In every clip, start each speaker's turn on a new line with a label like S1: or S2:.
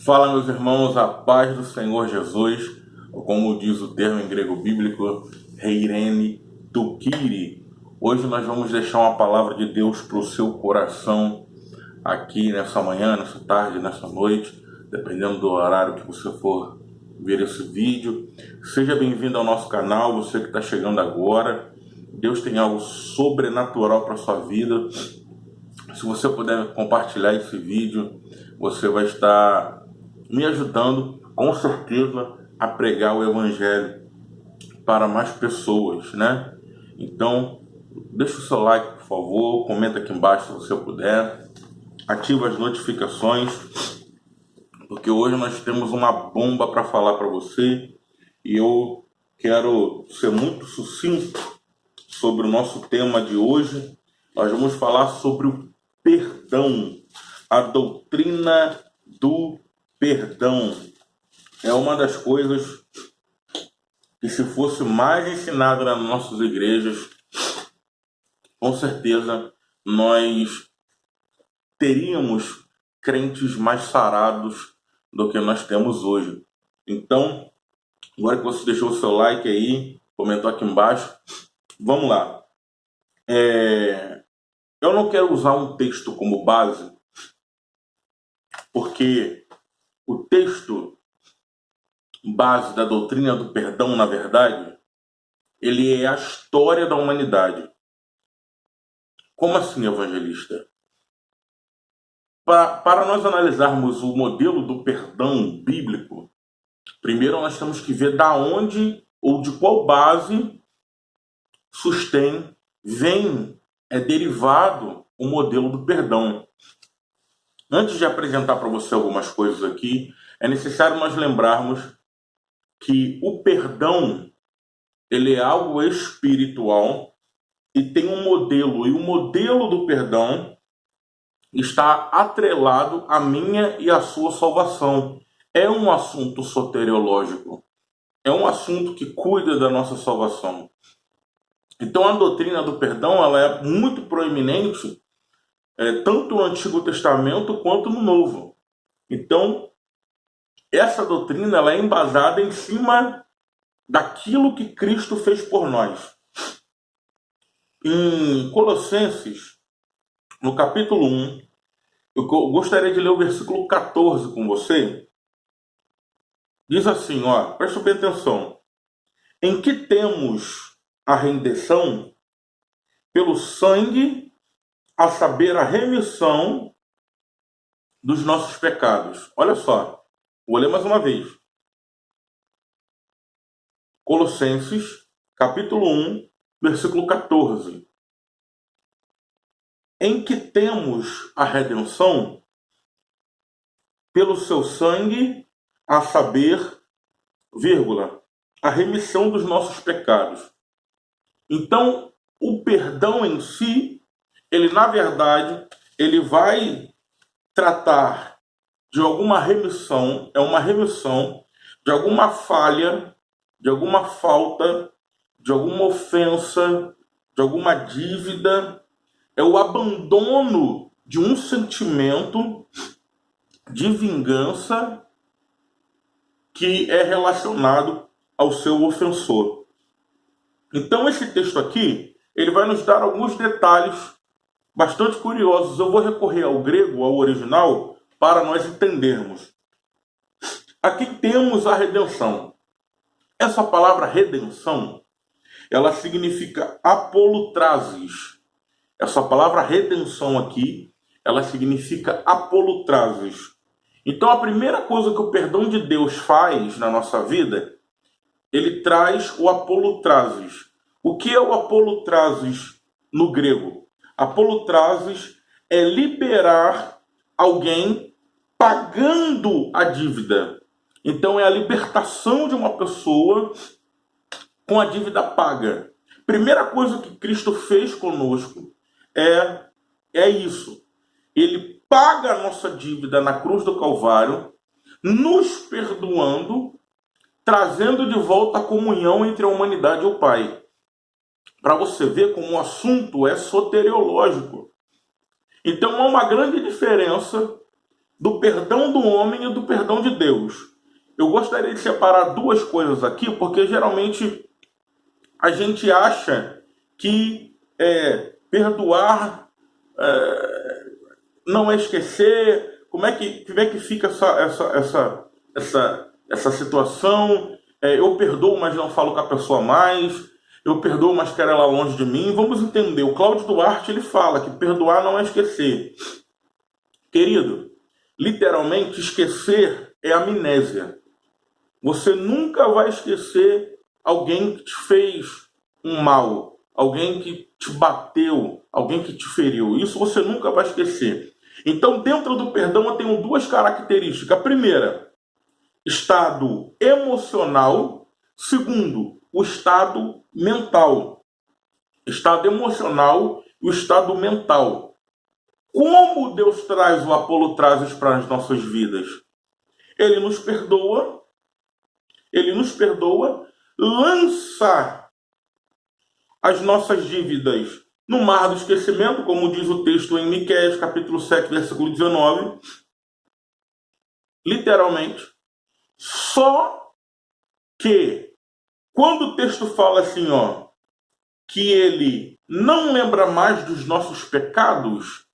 S1: Fala, meus irmãos, a paz do Senhor Jesus, ou como diz o termo em grego bíblico, Heirene Tukiri. Hoje nós vamos deixar uma palavra de Deus para o seu coração aqui nessa manhã, nessa tarde, nessa noite, dependendo do horário que você for ver esse vídeo. Seja bem-vindo ao nosso canal, você que está chegando agora. Deus tem algo sobrenatural para a sua vida. Se você puder compartilhar esse vídeo, você vai estar me ajudando, com certeza, a pregar o Evangelho para mais pessoas, né? Então, deixa o seu like, por favor, comenta aqui embaixo se você puder, ativa as notificações, porque hoje nós temos uma bomba para falar para você e eu quero ser muito sucinto sobre o nosso tema de hoje. Nós vamos falar sobre o perdão, a doutrina do perdão. É uma das coisas que, se fosse mais ensinada nas nossas igrejas, com certeza nós teríamos crentes mais sarados do que nós temos hoje. Então, agora que você deixou o seu like aí, comentou aqui embaixo, vamos lá. Eu não quero usar um texto como base, porque o texto base da doutrina do perdão, na verdade, ele é a história da humanidade. Como assim, evangelista? Para nós analisarmos o modelo do perdão bíblico, primeiro nós temos que ver da onde ou de qual base é derivado o modelo do perdão. Antes de apresentar para você algumas coisas aqui, é necessário nós lembrarmos que o perdão, ele é algo espiritual e tem um modelo, e o modelo do perdão está atrelado à minha e à sua salvação. É um assunto soteriológico, é um assunto que cuida da nossa salvação. Então a doutrina do perdão, ela é muito proeminente, tanto no Antigo Testamento quanto no Novo. Então, essa doutrina, ela é embasada em cima daquilo que Cristo fez por nós. Em Colossenses, no capítulo 1, eu gostaria de ler o versículo 14 com você. Diz assim, preste bem atenção. Em que temos a redenção pelo sangue, a saber, a remissão dos nossos pecados. Olha só, vou ler mais uma vez. Colossenses, capítulo 1, versículo 14. Em que temos a redenção pelo seu sangue, a saber, a remissão dos nossos pecados. Então, o perdão em si, ele, na verdade, ele vai tratar de alguma remissão, é uma remissão de alguma falha, de alguma falta, de alguma ofensa, de alguma dívida. É o abandono de um sentimento de vingança que é relacionado ao seu ofensor. Então, esse texto aqui, ele vai nos dar alguns detalhes bastante curiosos. Eu vou recorrer ao grego, ao original, para nós entendermos. Aqui temos a redenção. Essa palavra redenção, ela significa apolutrasis. Essa palavra redenção aqui, ela significa apolutrasis. Então, a primeira coisa que o perdão de Deus faz na nossa vida, ele traz o apolutrasis. O que é o apolutrasis no grego? Apolutrasis é liberar alguém pagando a dívida. Então, é a libertação de uma pessoa com a dívida paga. Primeira coisa que Cristo fez conosco é isso. Ele paga a nossa dívida na cruz do Calvário, nos perdoando, trazendo de volta a comunhão entre a humanidade e o Pai. Para você ver como o assunto é soteriológico. Então há uma grande diferença do perdão do homem e do perdão de Deus. Eu gostaria de separar duas coisas aqui, porque geralmente a gente acha que perdoar não é esquecer. Como é que fica essa situação? Eu perdoo, mas não falo com a pessoa mais. Eu perdoo, mas quero ela longe de mim. Vamos entender. O Cláudio Duarte ele fala que perdoar não é esquecer. Querido, literalmente esquecer é amnésia. Você nunca vai esquecer alguém que te fez um mal, alguém que te bateu, alguém que te feriu. Isso você nunca vai esquecer. Então, dentro do perdão, eu tenho duas características. A primeira, estado emocional. Segundo, o estado mental. Estado emocional e o estado mental. Como Deus traz o Apolo Trazes para as nossas vidas? Ele nos perdoa, lança as nossas dívidas no mar do esquecimento, como diz o texto em Miqueias, capítulo 7, versículo 19. Literalmente. Só que, quando o texto fala assim, que ele não lembra mais dos nossos pecados,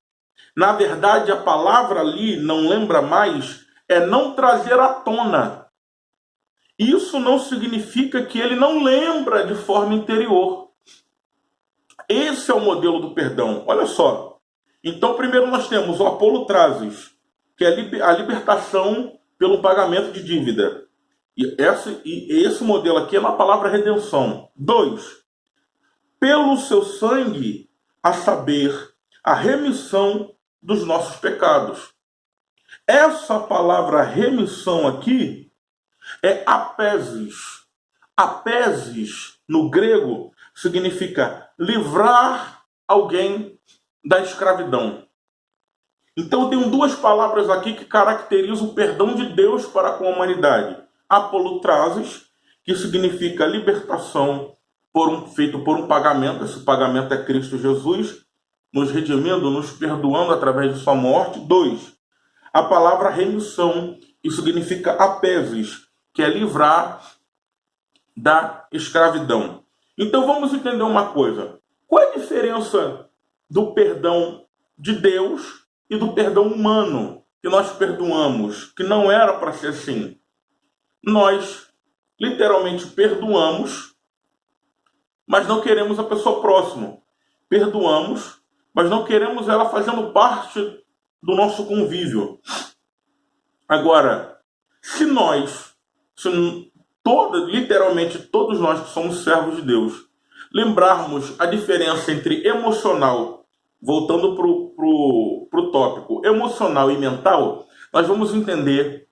S1: na verdade, a palavra ali, não lembra mais, é não trazer à tona. Isso não significa que ele não lembra de forma interior. Esse é o modelo do perdão. Olha só. Então, primeiro nós temos o Apolo Trazes, que é a libertação pelo pagamento de dívida. E esse modelo aqui é na palavra redenção. 2. Pelo seu sangue, a saber, a remissão dos nossos pecados. Essa palavra remissão aqui é apésis. Apésis, no grego, significa livrar alguém da escravidão. Então, eu tenho duas palavras aqui que caracterizam o perdão de Deus para com a humanidade. Apolo Trazes, que significa libertação feito por um pagamento. Esse pagamento é Cristo Jesus, nos redimindo, nos perdoando através de sua morte. 2. A palavra remissão, que significa apésis, que é livrar da escravidão. Então vamos entender uma coisa. Qual é a diferença do perdão de Deus e do perdão humano que nós perdoamos, que não era para ser assim? Nós literalmente perdoamos, mas não queremos a pessoa próxima. Perdoamos, mas não queremos ela fazendo parte do nosso convívio. Agora, literalmente todos nós que somos servos de Deus, lembrarmos a diferença entre emocional, voltando para o tópico, emocional e mental, nós vamos entender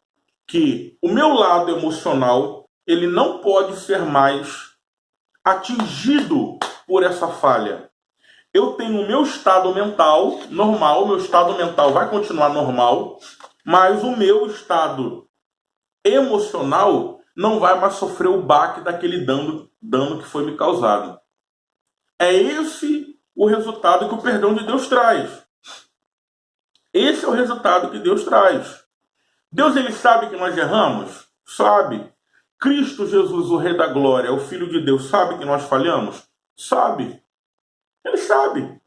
S1: que o meu lado emocional, ele não pode ser mais atingido por essa falha. Eu tenho o meu estado mental normal, meu estado mental vai continuar normal, mas o meu estado emocional não vai mais sofrer o baque daquele dano que foi me causado. É esse o resultado que o perdão de Deus traz. Esse é o resultado que Deus traz. Deus, ele sabe que nós erramos? Sabe. Cristo Jesus, o Rei da Glória, o Filho de Deus, sabe que nós falhamos? Sabe. Ele sabe.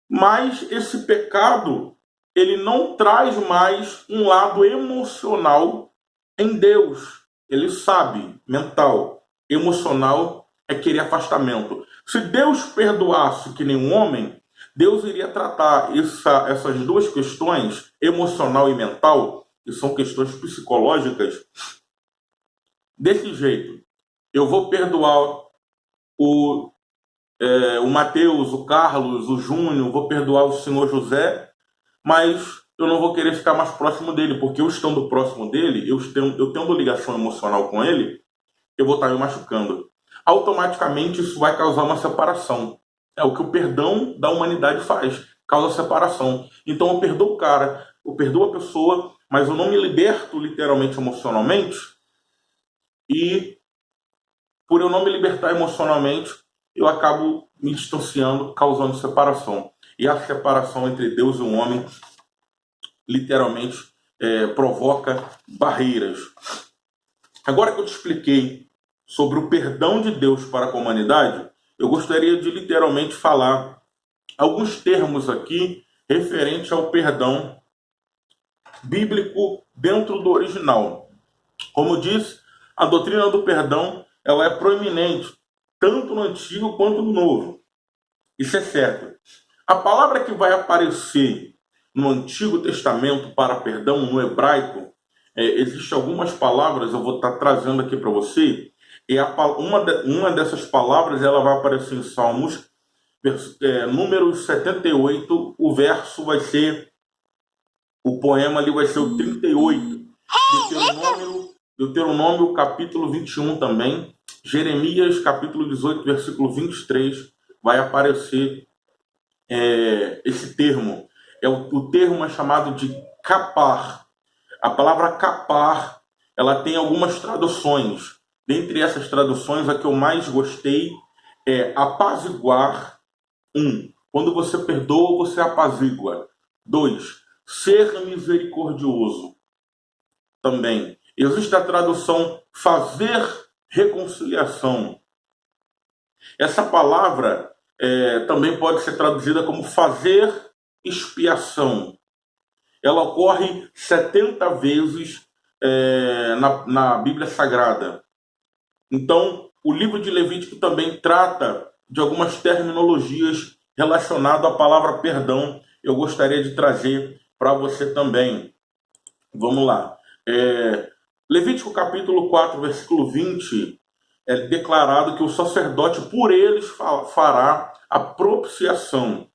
S1: Mas esse pecado, ele não traz mais um lado emocional em Deus. Ele sabe, mental. Emocional é querer afastamento. Se Deus perdoasse que nem um homem, Deus iria tratar essas duas questões, emocional e mental, que são questões psicológicas, desse jeito. Eu vou perdoar o Mateus, o Carlos, o Júnior, vou perdoar o senhor José, mas eu não vou querer ficar mais próximo dele, porque eu estando próximo dele, eu tendo ligação emocional com ele, eu vou estar me machucando. Automaticamente isso vai causar uma separação. É o que o perdão da humanidade faz, causa separação. Então eu perdoo o cara, eu perdoo a pessoa, mas eu não me liberto literalmente emocionalmente, e por eu não me libertar emocionalmente, eu acabo me distanciando, causando separação. E a separação entre Deus e o homem literalmente provoca barreiras. Agora que eu te expliquei sobre o perdão de Deus para a humanidade, eu gostaria de literalmente falar alguns termos aqui referente ao perdão bíblico dentro do original. Como disse, a doutrina do perdão ela é proeminente, tanto no Antigo quanto no Novo. Isso é certo. A palavra que vai aparecer no Antigo Testamento para perdão, no hebraico, existem algumas palavras, eu vou estar trazendo aqui para você, e uma dessas palavras ela vai aparecer em Salmos, números 78, o verso vai ser, o poema ali vai ser o 38, Deuteronômio capítulo 21 também, Jeremias capítulo 18, versículo 23, vai aparecer esse termo. O termo é chamado de capar. A palavra capar, ela tem algumas traduções. Dentre essas traduções, a que eu mais gostei é apaziguar. 1. Quando você perdoa, você apazigua. 2. Ser misericordioso. Também. Existe a tradução fazer reconciliação. Essa palavra também pode ser traduzida como fazer expiação. Ela ocorre 70 vezes na Bíblia Sagrada. Então, o livro de Levítico também trata de algumas terminologias relacionadas à palavra perdão. Eu gostaria de trazer para você também. Vamos lá. Levítico capítulo 4, versículo 20, é declarado que o sacerdote por eles fará a propiciação.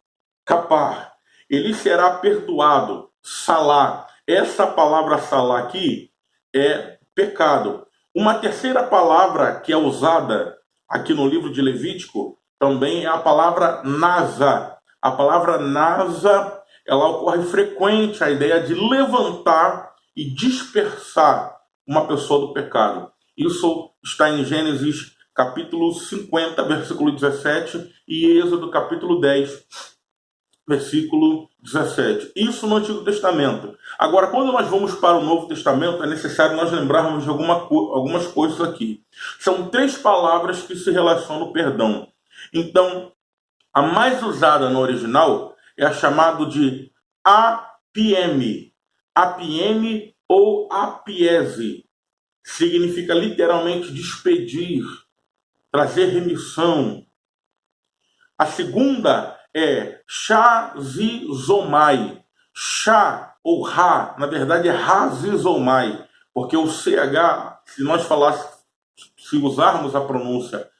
S1: Capar. Ele será perdoado. Salá. Essa palavra salá aqui é pecado. Uma terceira palavra que é usada aqui no livro de Levítico também é a palavra nasa. A palavra nasa, ela ocorre frequente, a ideia de levantar e dispersar uma pessoa do pecado. Isso está em Gênesis capítulo 50, versículo 17 e Êxodo capítulo 10, versículo 17. Isso no Antigo Testamento. Agora, quando nós vamos para o Novo Testamento, é necessário nós lembrarmos de algumas coisas aqui. São 3 palavras que se relacionam ao perdão. Então, a mais usada no original é a chamada de apieme. Apieme ou apiese. Significa literalmente despedir, trazer remissão. A segunda é shazizomai. Chá ou ra, na verdade é razizomai, porque o CH, se usarmos a pronúncia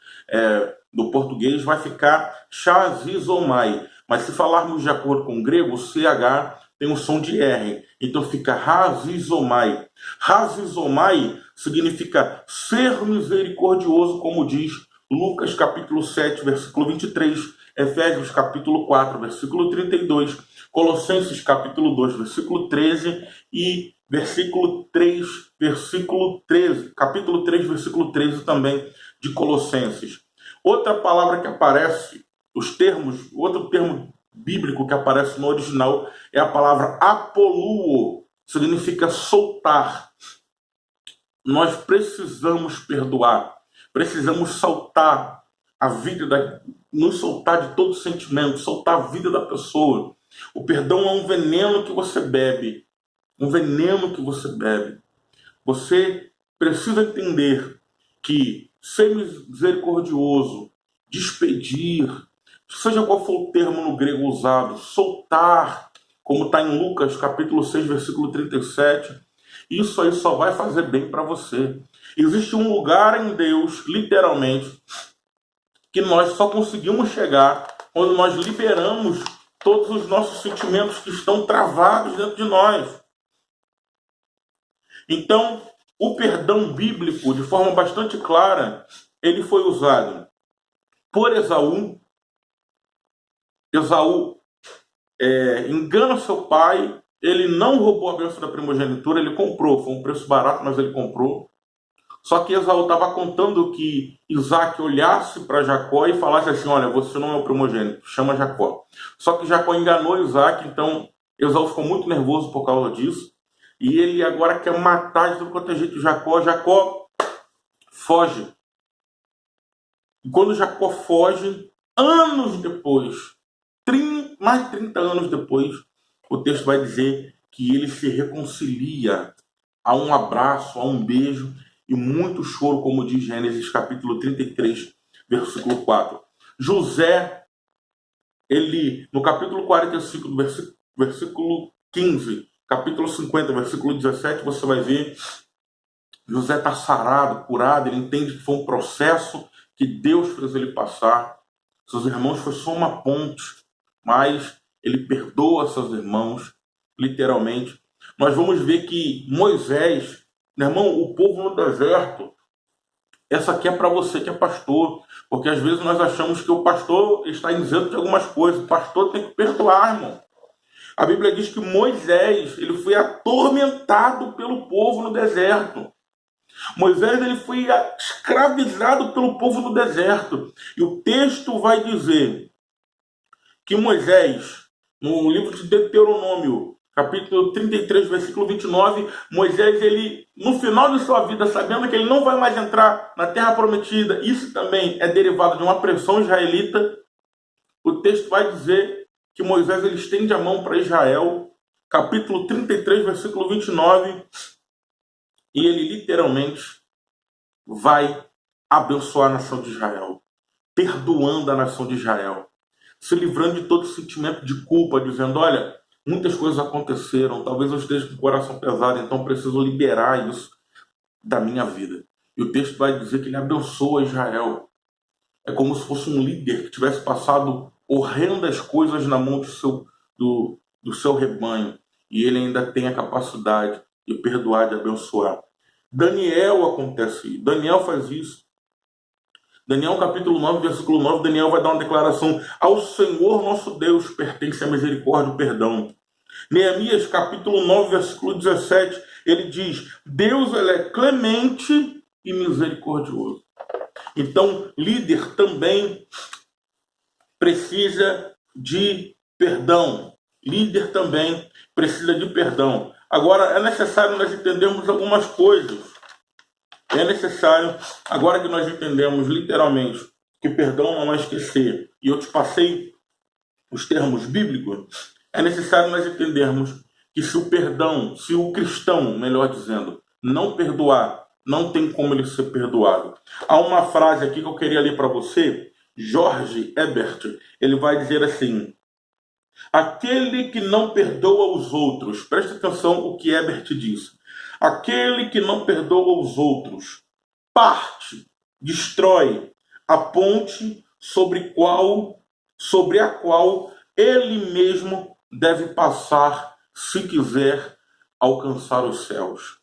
S1: do português, vai ficar shazizomai. Mas se falarmos de acordo com o grego, o CH tem um som de R. Então fica razizomai. Razizomai significa ser misericordioso, como diz Lucas capítulo 7, versículo 23, Efésios capítulo 4, versículo 32, Colossenses capítulo 2, versículo 13 e versículo 3, versículo 13, capítulo 3, versículo 13 também de Colossenses. Outra palavra que aparece, outro termo bíblico que aparece no original é a palavra apoluo, significa soltar. Nós precisamos perdoar, precisamos soltar a vida, nos soltar de todo sentimento, soltar a vida da pessoa. O perdão é um veneno que você bebe, um veneno que você bebe. Você precisa entender que ser misericordioso, despedir, seja qual for o termo no grego usado, soltar, como está em Lucas capítulo 6, versículo 37, isso aí só vai fazer bem para você. Existe um lugar em Deus, literalmente, que nós só conseguimos chegar quando nós liberamos todos os nossos sentimentos que estão travados dentro de nós. Então, o perdão bíblico, de forma bastante clara, ele foi usado por Esaú. Esaú engana seu pai, ele não roubou a bênção da primogenitura, ele comprou, foi um preço barato, mas ele comprou. Só que Esaú estava contando que Isaac olhasse para Jacó e falasse assim, olha, você não é o primogênito, chama Jacó. Só que Jacó enganou Isaac, então Esaú ficou muito nervoso por causa disso. E ele agora quer matar de todo quanto é jeito Jacó. Jacó foge. E quando Jacó foge, anos depois, mais de 30 anos depois, o texto vai dizer que ele se reconcilia a um abraço, a um beijo e muito choro, como diz Gênesis capítulo 33, versículo 4. José, ele, no capítulo 45, do versículo 15, capítulo 50, versículo 17, você vai ver José está sarado, curado, ele entende que foi um processo que Deus fez ele passar. Seus irmãos foi só uma ponte, mas ele perdoa seus irmãos, literalmente. Nós vamos ver que Moisés, meu irmão, o povo no deserto, essa aqui é para você que é pastor, porque às vezes nós achamos que o pastor está isento de algumas coisas. O pastor tem que perdoar, irmão. A Bíblia diz que Moisés, ele foi atormentado pelo povo no deserto. Moisés, ele foi escravizado pelo povo no deserto. E o texto vai dizer que Moisés, no livro de Deuteronômio, capítulo 33, versículo 29, Moisés, ele, no final de sua vida, sabendo que ele não vai mais entrar na terra prometida, isso também é derivado de uma pressão israelita, o texto vai dizer que Moisés, ele estende a mão para Israel, capítulo 33, versículo 29, e ele literalmente vai abençoar a nação de Israel, perdoando a nação de Israel, se livrando de todo sentimento de culpa, dizendo, olha, muitas coisas aconteceram, talvez eu esteja com o coração pesado, então preciso liberar isso da minha vida. E o texto vai dizer que ele abençoa Israel. É como se fosse um líder que tivesse passado horrendas coisas na mão do seu rebanho, e ele ainda tem a capacidade de perdoar, de abençoar. Daniel acontece, Daniel faz isso. Daniel capítulo 9, versículo 9, Daniel vai dar uma declaração: ao Senhor nosso Deus pertence a misericórdia e o perdão. Neemias capítulo 9, versículo 17, ele diz: Deus, ele é clemente e misericordioso. Então, líder também precisa de perdão. Líder também precisa de perdão. Agora, é necessário nós entendermos algumas coisas. É necessário, agora que nós entendemos literalmente que perdão não é esquecer, e eu te passei os termos bíblicos, é necessário nós entendermos que se o perdão, se o cristão, melhor dizendo, não perdoar, não tem como ele ser perdoado. Há uma frase aqui que eu queria ler para você, George Herbert, ele vai dizer assim: aquele que não perdoa os outros, preste atenção o que Herbert diz, aquele que não perdoa os outros, parte, destrói a ponte sobre a qual ele mesmo deve passar se quiser alcançar os céus.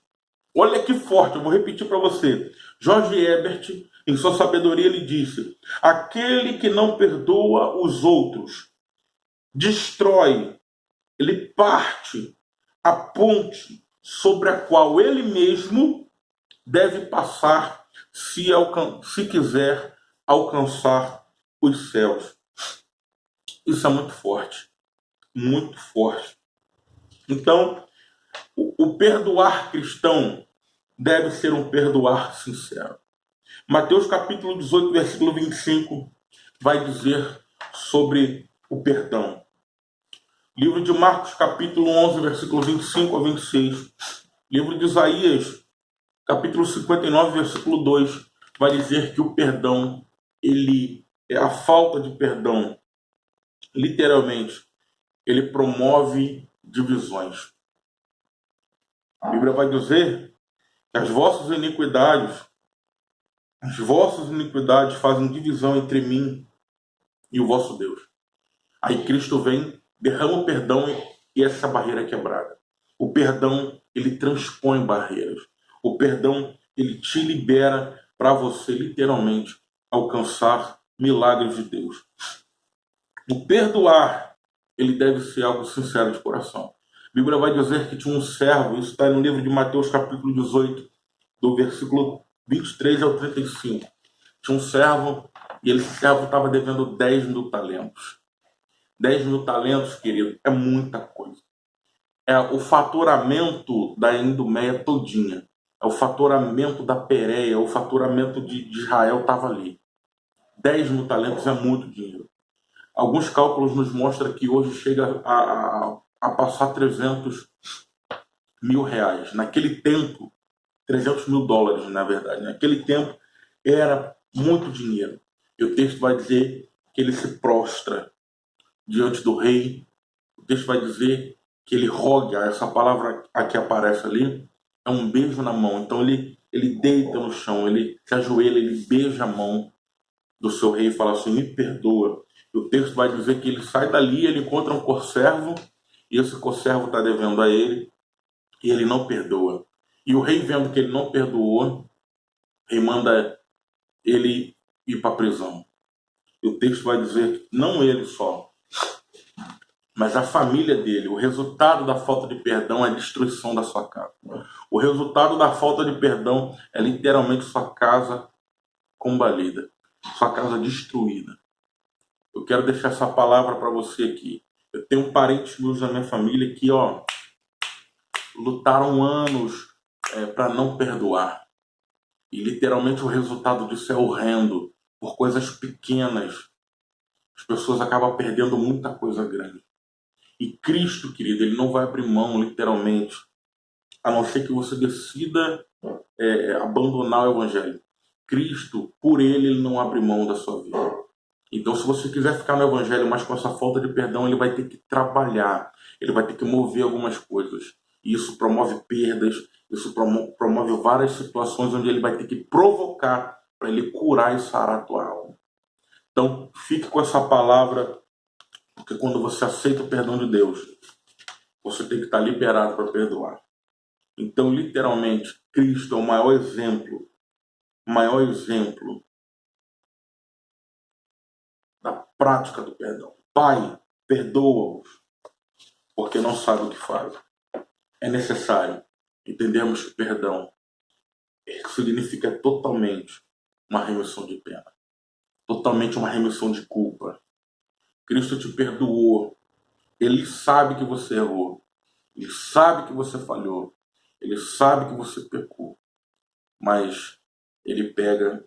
S1: Olha que forte, eu vou repetir para você. George Herbert, em sua sabedoria, ele disse: aquele que não perdoa os outros, destrói, ele parte a ponte sobre a qual ele mesmo deve passar se quiser alcançar os céus. Isso é muito forte, muito forte. Então, o perdoar cristão deve ser um perdoar sincero. Mateus capítulo 18, versículo 25, vai dizer sobre o perdão. Livro de Marcos capítulo 11, versículo 25 a 26. Livro de Isaías capítulo 59, versículo 2, vai dizer que o perdão, ele é a falta de perdão. Literalmente, ele promove divisões. A Bíblia vai dizer que as vossas iniquidades fazem divisão entre mim e o vosso Deus. Aí Cristo vem, derrama o perdão e essa barreira é quebrada. O perdão, ele transpõe barreiras. O perdão, ele te libera para você, literalmente, alcançar milagres de Deus. O perdoar, ele deve ser algo sincero de coração. A Bíblia vai dizer que tinha um servo, isso está no livro de Mateus capítulo 18, do versículo 23 ao 35. Tinha um servo, e esse servo estava devendo 10 mil talentos. 10 mil talentos, querido, é muita coisa. é o faturamento da Idumeia todinha. É o faturamento da Pérea, o faturamento de Israel estava ali. 10 mil talentos é muito dinheiro. Alguns cálculos nos mostram que hoje chega a passar 300 mil reais. Naquele tempo, 300 mil dólares, na verdade. Naquele tempo era muito dinheiro. E o texto vai dizer que ele se prostra diante do rei. O texto vai dizer que ele roga. Essa palavra que aparece ali é um beijo na mão. Então ele deita no chão, ele se ajoelha, ele beija a mão do seu rei e fala assim: me perdoa. E o texto vai dizer que ele sai dali, ele encontra um conservo, e esse conservo está devendo a ele, e ele não perdoa. E o rei, vendo que ele não perdoou, o rei manda ele ir para a prisão. E o texto vai dizer que não ele só, mas a família dele. O resultado da falta de perdão é a destruição da sua casa. O resultado da falta de perdão é literalmente sua casa combalida, sua casa destruída. Eu quero deixar essa palavra para você aqui. Eu tenho parentes meus na minha família que, lutaram anos para não perdoar. E literalmente o resultado disso é horrendo. Por coisas pequenas, as pessoas acabam perdendo muita coisa grande. E Cristo, querido, ele não vai abrir mão, literalmente, a não ser que você decida abandonar o Evangelho. Cristo, por ele não abre mão da sua vida. Então, se você quiser ficar no Evangelho, mas com essa falta de perdão, ele vai ter que trabalhar, ele vai ter que mover algumas coisas. E isso promove perdas, isso promove várias situações onde ele vai ter que provocar para ele curar e sarar a tua alma. Então, fique com essa palavra, porque quando você aceita o perdão de Deus, você tem que estar liberado para perdoar. Então, literalmente, Cristo é o maior exemplo da prática do perdão. Pai, perdoa-os, porque não sabem o que fazem. É necessário entendermos que o perdão significa totalmente uma remissão de pena, totalmente uma remissão de culpa. Cristo te perdoou. Ele sabe que você errou. Ele sabe que você falhou. Ele sabe que você pecou. Mas ele pega,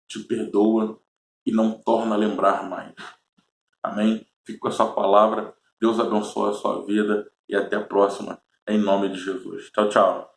S1: te perdoa e não torna a lembrar mais. Amém? Fico com essa palavra. Deus abençoe a sua vida e até a próxima. Em nome de Jesus. Tchau, tchau.